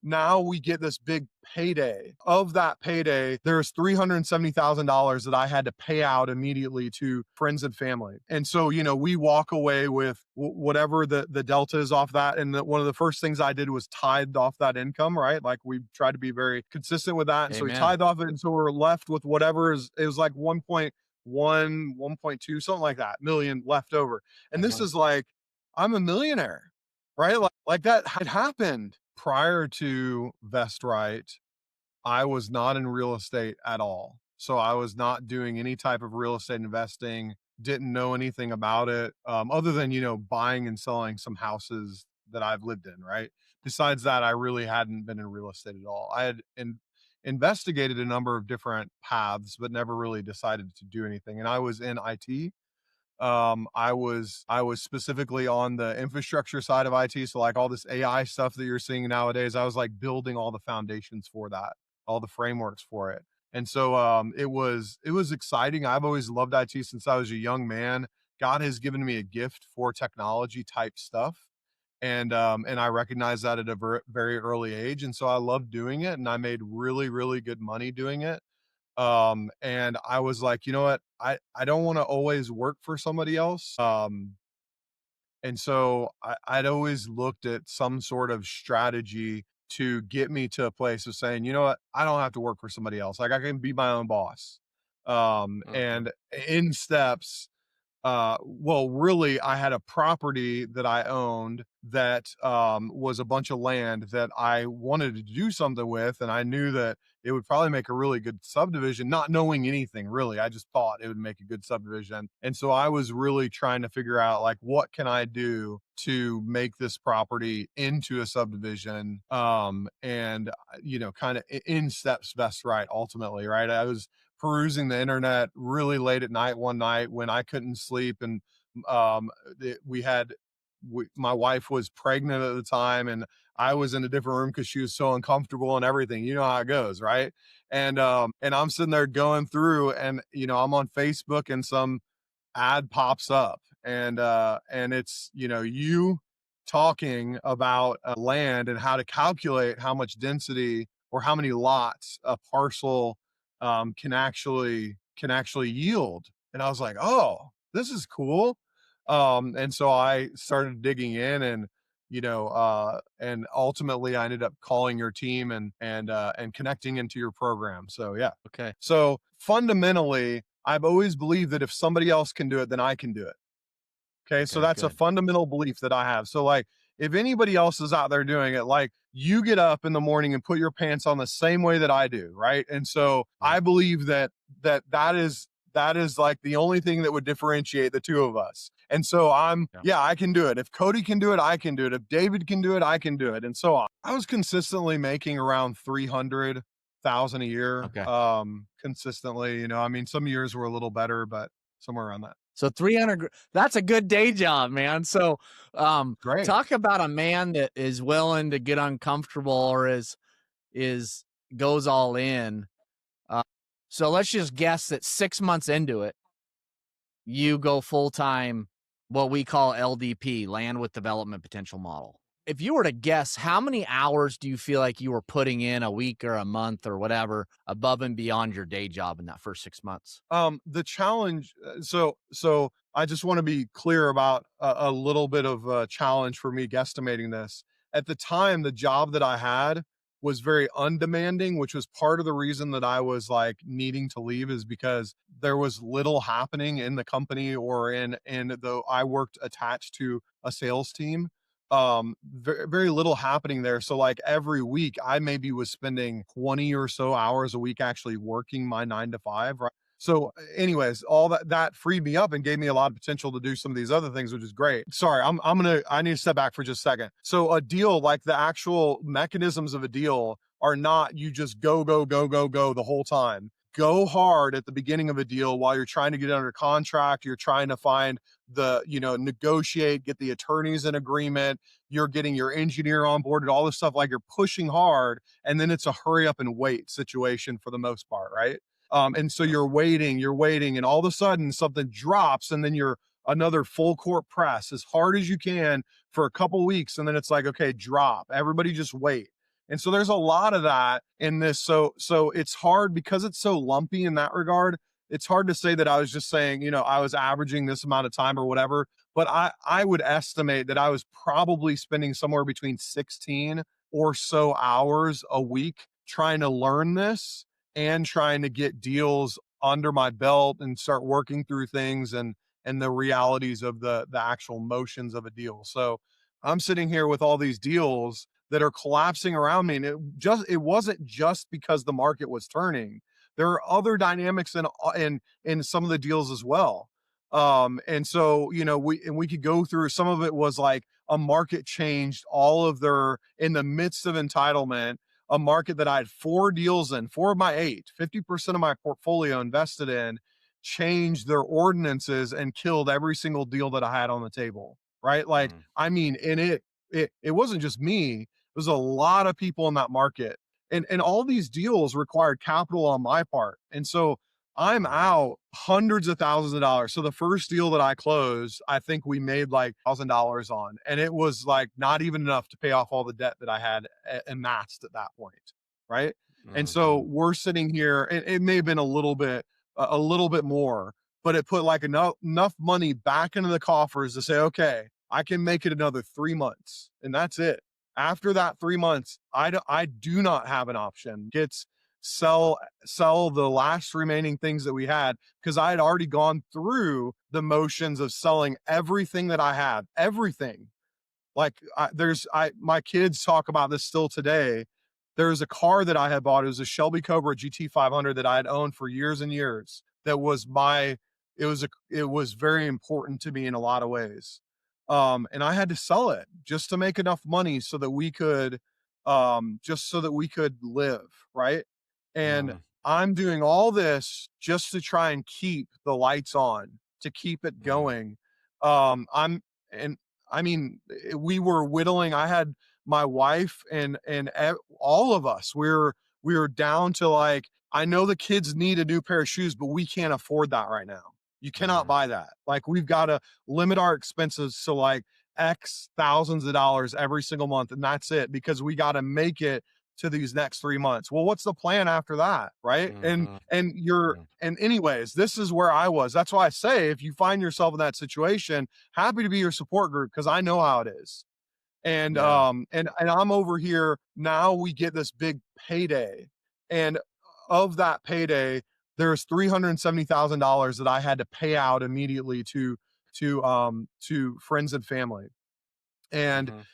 now we get this big payday. Of that payday, there's $370,000 that I had to pay out immediately to friends and family. And so, we walk away with whatever the delta is off that. And one of the first things I did was tithe off that income, right? Like we tried to be very consistent with that. And so we Amen. tithe off it. And so we're left with whatever it was like 1.2, something like that, million left over. And this Uh-huh. is like, I'm a millionaire, right? Like that had happened prior to VestRight. I was not in real estate at all. So I was not doing any type of real estate investing, didn't know anything about it, other than, buying and selling some houses that I've lived in, right? Besides that, I really hadn't been in real estate at all. I had investigated a number of different paths, but never really decided to do anything. And I was in IT. I was specifically on the infrastructure side of IT. So like all this AI stuff that you're seeing nowadays, I was like building all the foundations for that, all the frameworks for it. And so it was exciting. I've always loved IT since I was a young man. God has given me a gift for technology type stuff. And I recognized that at a very early age. And so I loved doing it, and I made really, really good money doing it. And I was like, you know what? I don't want to always work for somebody else. And so I'd always looked at some sort of strategy to get me to a place of saying, you know what? I don't have to work for somebody else. Like I can be my own boss. Uh-huh. And in steps, well, really, I had a property that I owned that was a bunch of land that I wanted to do something with, and I knew that it would probably make a really good subdivision, not knowing anything really. I just thought it would make a good subdivision. And so I was really trying to figure out like what can I do to make this property into a subdivision, and kind of in steps best right ultimately, right? I was perusing the internet really late at night one night when I couldn't sleep, and um, my wife was pregnant at the time, and I was in a different room because she was so uncomfortable and everything. You know how it goes, right? And I'm sitting there going through, and I'm on Facebook, and some ad pops up, and it's you talking about land and how to calculate how much density or how many lots a parcel can actually yield. And I was like, oh, this is cool. And so I started digging in, and ultimately I ended up calling your team and connecting into your program. So yeah. Okay. So fundamentally, I've always believed that if somebody else can do it, then I can do it. Okay. So Okay. that's a Good. fundamental belief that I have. So like if anybody else is out there doing it, like you get up in the morning and put your pants on the same way that I do, right? And so I Yep. believe that is like the only thing that would differentiate the two of us. And so Yeah. yeah, I can do it. If Cody can do it, I can do it. If David can do it, I can do it. And so on. I was consistently making around 300,000 a year, Okay. consistently. I mean, some years were a little better, but somewhere around that. So 300, that's a good day job, man. So, Great. talk about a man that is willing to get uncomfortable or is goes all in. Uh, so let's just guess that 6 months into it, you go full time, what we call LDP, land with development potential model. If you were to guess, how many hours do you feel like you were putting in a week or a month or whatever above and beyond your day job in that first 6 months? The challenge, so I just want to be clear about a little bit of a challenge for me guesstimating this. At the time, the job that I had was very undemanding, which was part of the reason that I was like needing to leave, is because there was little happening in the company, or in though I worked attached to a sales team. Very, very little happening there. So like every week I maybe was spending 20 or so hours a week actually working my 9 to 5, right? So, anyways, all that freed me up and gave me a lot of potential to do some of these other things, which is great. Sorry, I need to step back for just a second. So, a deal, like the actual mechanisms of a deal, are not you just go go go go go the whole time. Go hard at the beginning of a deal while you're trying to get under contract. You're trying to find negotiate, get the attorneys in agreement. You're getting your engineer on board and all this stuff. Like you're pushing hard, and then it's a hurry up and wait situation for the most part, right? And so Yep. you're waiting, and all of a sudden something drops, and then you're another full court press as hard as you can for a couple weeks, and then it's like, okay, drop. Everybody just wait. And so there's a lot of that in this. So it's hard because it's so lumpy in that regard. It's hard to say that I was just saying, I was averaging this amount of time or whatever, but I would estimate that I was probably spending somewhere between 16 or so hours a week trying to learn this and trying to get deals under my belt and start working through things and the realities of the actual motions of a deal. So I'm sitting here with all these deals that are collapsing around me, and it wasn't just because the market was turning. There are other dynamics in some of the deals as well. And so we could go through. Some of it was like a market changed all of their in the midst of entitlement, a market that I had 4 deals in, 4 of my 8, 50% of my portfolio invested in, changed their ordinances and killed every single deal that I had on the table. Right. Like, Mm, I mean, and it wasn't just me. There's a lot of people in that market. And all these deals required capital on my part. And so I'm mhm, out hundreds of thousands of dollars. So the first deal that I closed, I think we made like $1,000 on, and it was like not even enough to pay off all the debt that I had amassed at that point. Right. And so mhm, we're sitting here, and it may have been a little bit more, but it put like enough money back into the coffers to say, okay, I can make it another 3 months, and that's it. After that 3 months, I do not have an option. It's sell the last remaining things that we had, because I had already gone through the motions of selling everything that I had, everything. Like, my kids talk about this still today. There's a car that I had bought. It was a Shelby Cobra GT 500 that I had owned for years and years. That was my it was very important to me in a lot of ways. And I had to sell it just to make enough money so that we could just so that we could live, right? And mhm, I'm doing all this just to try and keep the lights on, to keep it mhm, going. I'm and I mean, we were whittling. I had my wife and all of us. We were down to like, I know the kids need a new pair of shoes, but we can't afford that right now. You cannot mhm, buy that. Like, we've got to limit our expenses to like X thousands of dollars every single month, and that's it, because we got to make it to these next 3 months. Well, what's the plan after that, right? And mhm, and you're mhm. and anyways, this is where I was. That's why I say, if you find yourself in that situation, happy to be your support group, because I know how it is. And Yeah. I'm over here now. We get this big payday, and of that payday, there's $370,000 that I had to pay out immediately to friends and family. and Mhm,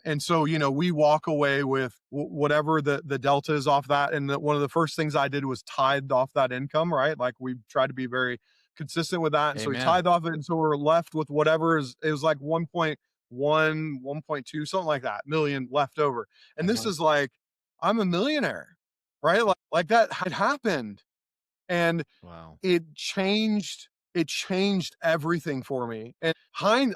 and so we walk away with whatever the delta is off that. And one of the first things I did was tithed off that income, right? Like, we tried to be very consistent with that, and so we amen. tithed off it, and so we're left with whatever is it was like 1.1 something like that million left over. And this Mhm. is like, I'm a millionaire, right? Like that had happened. And Wow. it changed everything for me. And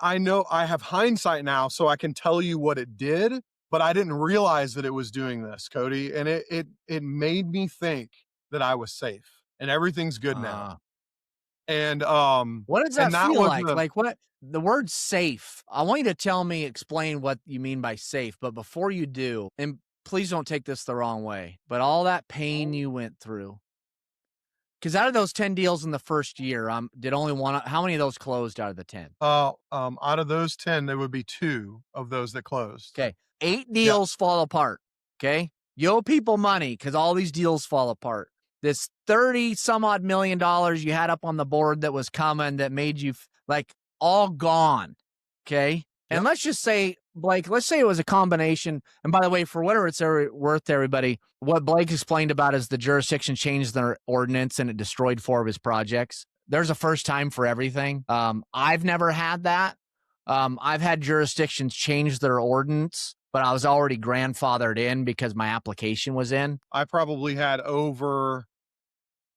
I know I have hindsight now, so I can tell you what it did, but I didn't realize that it was doing this, Cody. And it made me think that I was safe and everything's good now. Uh, And what does that and that feel was like? the Like, what the word safe, I want you to explain what you mean by safe, but before you do, and please don't take this the wrong way, but all that pain you went through, because out of those 10 deals in the first year, did only one how many of those closed out of the 10? out of those 10, there would be 2 of those that closed. Okay. 8 Yeah. deals fall apart. Okay. You owe people money because all these deals fall apart. This 30 some odd $1 million you had up on the board that was coming that made you like all gone. Okay. And Yep. let's just say, Blake, let's say it was a combination. And by the way, for whatever it's worth to everybody, what Blake explained about is the jurisdiction changed their ordinance and it destroyed 4 of his projects. There's a first time for everything. I've never had that. I've had jurisdictions change their ordinance, but I was already grandfathered in because my application was in. I probably had over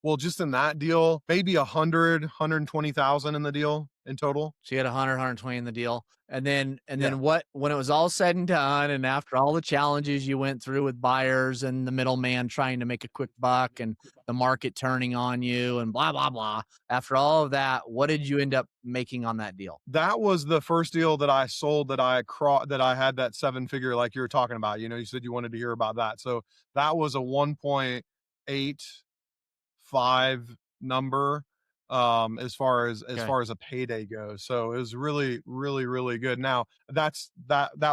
Well, just in that deal, maybe 120,000 in the deal in total. So you had 100, 120 in the deal. And Yeah. then what when it was all said and done, and after all the challenges you went through with buyers and the middleman trying to make a quick buck and the market turning on you and blah blah blah. After all of that, what did you end up making on that deal? That was the first deal that I sold that I had that 7 figure like you were talking about. You said you wanted to hear about that. So that was a 1.85 number, as Okay. far as a payday goes. So it was really, really, really good. Now that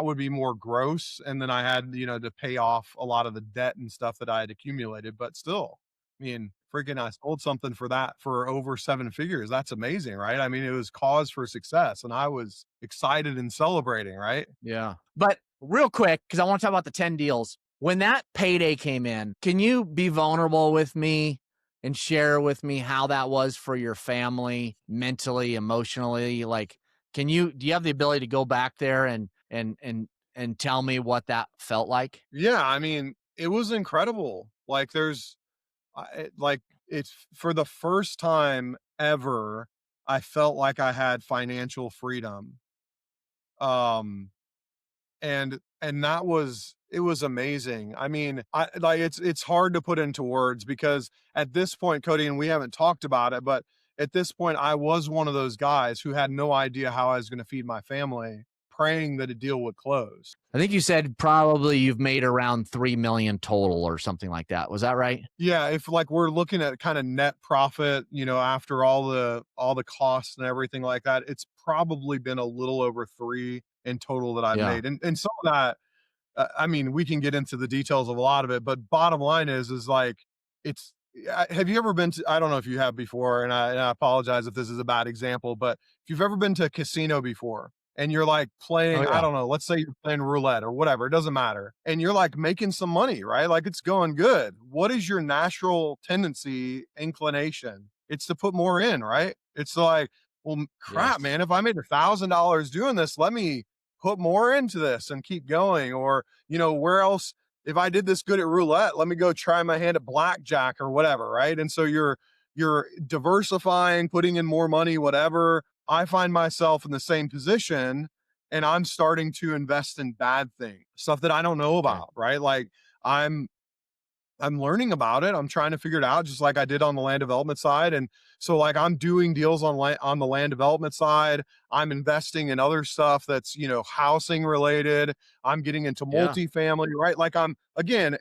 would be more gross, and then I had, to pay off a lot of the debt and stuff that I had accumulated, but still, I mean, freaking I sold something for that for over 7 figures. That's amazing, right? I mean, it was cause for success, and I was excited and celebrating, right? Yeah. But real quick, because I want to talk about the 10 deals. When that payday came in, can you be vulnerable with me and share with me how that was for your family, mentally, emotionally? Like, do you have the ability to go back there and tell me what that felt like? Yeah, I mean, it was incredible. Like like it's for the first time ever, I felt like I had financial freedom. Um, and that was it was amazing. I mean, I like it's hard to put into words because at this point, Cody, and we haven't talked about it, but at this point, I was one of those guys who had no idea how I was going to feed my family, praying that a deal would close. I think you said probably you've made around 3 million total or something like that. Was that right? Yeah, if like we're looking at kind of net profit, after all the costs and everything like that, it's probably been a little over 3 in total that I've Yeah. made. And some of that, I mean, we can get into the details of a lot of it, but bottom line is like it's have you ever been to, I don't know if you have before, and I apologize if this is a bad example, but if you've ever been to a casino before and you're like Oh playing, I yeah. don't know, let's say you're playing roulette or whatever, it doesn't matter, and you're like making some money, right? Like it's going good. What is your natural tendency, inclination? It's to put more in, right? It's like, well, crap, Yes. man, if I made $1,000 doing this, let me put more into this and keep going. Or, where else, if I did this good at roulette, let me go try my hand at blackjack or whatever, right? And so you're diversifying, putting in more money, whatever. I find myself in the same position, and I'm starting to invest in bad things, stuff that I don't know Okay. about, right? Like I'm I'm learning about it. I'm trying to figure it out just like I did on the land development side. And so like I'm doing deals on the land development side. I'm investing in other stuff that's, housing related. I'm getting into Yeah. multifamily, right? Like I'm again,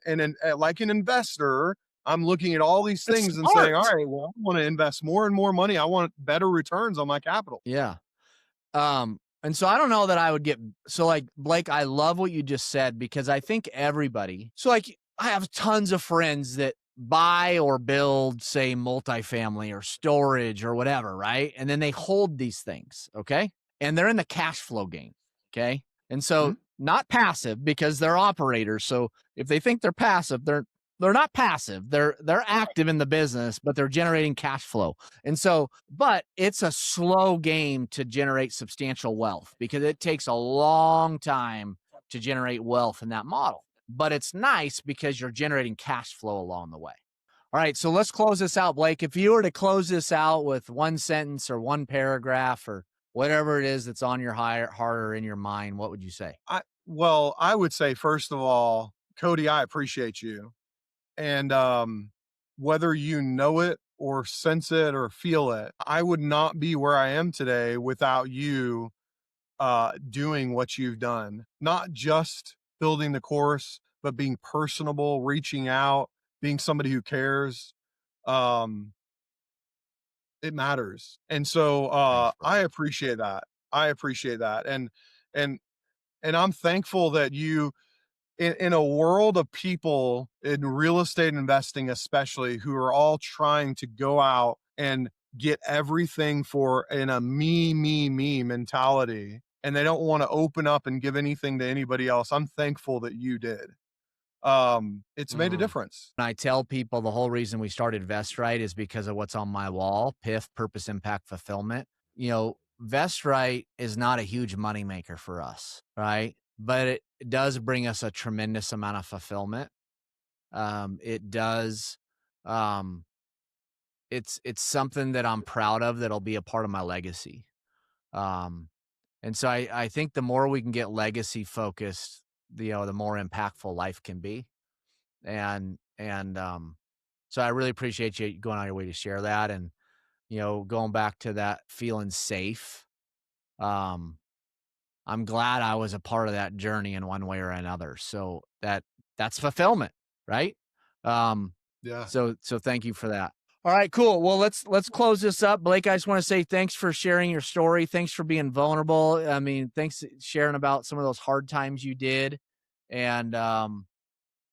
like an investor, I'm looking at all these That's things and saying, all smart. right, well, I want to invest more and more money. I want better returns on my capital. Yeah. And so I don't know that I would get so like Blake, I love what you just said because I think everybody so like I have tons of friends that buy or build, say, multifamily or storage or whatever, right? And then they hold these things, okay? And they're in the cash flow game. Okay. And so Mhm. not passive because they're operators. So if they think they're passive, they're not passive. They're active in the business, but they're generating cash flow. And so, but it's a slow game to generate substantial wealth because it takes a long time to generate wealth in that model. But it's nice because you're generating cash flow along the way. All right, so let's close this out, Blake. If you were to close this out with one sentence or one paragraph or whatever it is that's on your heart or in your mind, what would you say? I would say first of all, Cody, I appreciate you. And whether you know it or sense it or feel it, I would not be where I am today without you doing what you've done. Not just building the course, but being personable, reaching out, being somebody who cares. Um, it matters. And so Thanks, I brother. appreciate that. I appreciate that. And and I'm thankful that you in a world of people in real estate investing, especially who are all trying to go out and get everything for in a me mentality, and they don't want to open up and give anything to anybody else. I'm thankful that you did. It's made a Mm. difference. I tell people the whole reason we started VestRight is because of what's on my wall, PIF, purpose, impact, fulfillment. VestRight is not a huge moneymaker for us, right? But it does bring us a tremendous amount of fulfillment. It does. Um, it's something that I'm proud of that'll be a part of my legacy. Um, and so I think the more we can get legacy focused, the more impactful life can be. And so I really appreciate you going out of your way to share that, and going back to that feeling safe. Um, I'm glad I was a part of that journey in one way or another. So that's fulfillment, right? Um, Yeah. so thank you for that. All right, cool. Well, let's close this up. Blake, I just want to say thanks for sharing your story. Thanks for being vulnerable. I mean, thanks sharing about some of those hard times you did, and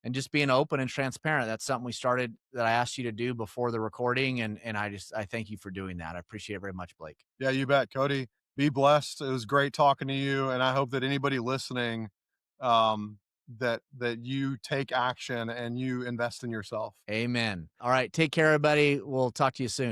and just being open and transparent. That's something we started that I asked you to do before the recording, and I thank you for doing that. I appreciate it very much, Blake. Yeah, you bet, Cody. Be blessed. It was great talking to you, and I hope that anybody listening, that you take action and you invest in yourself. Amen. All right, take care, everybody. We'll talk to you soon.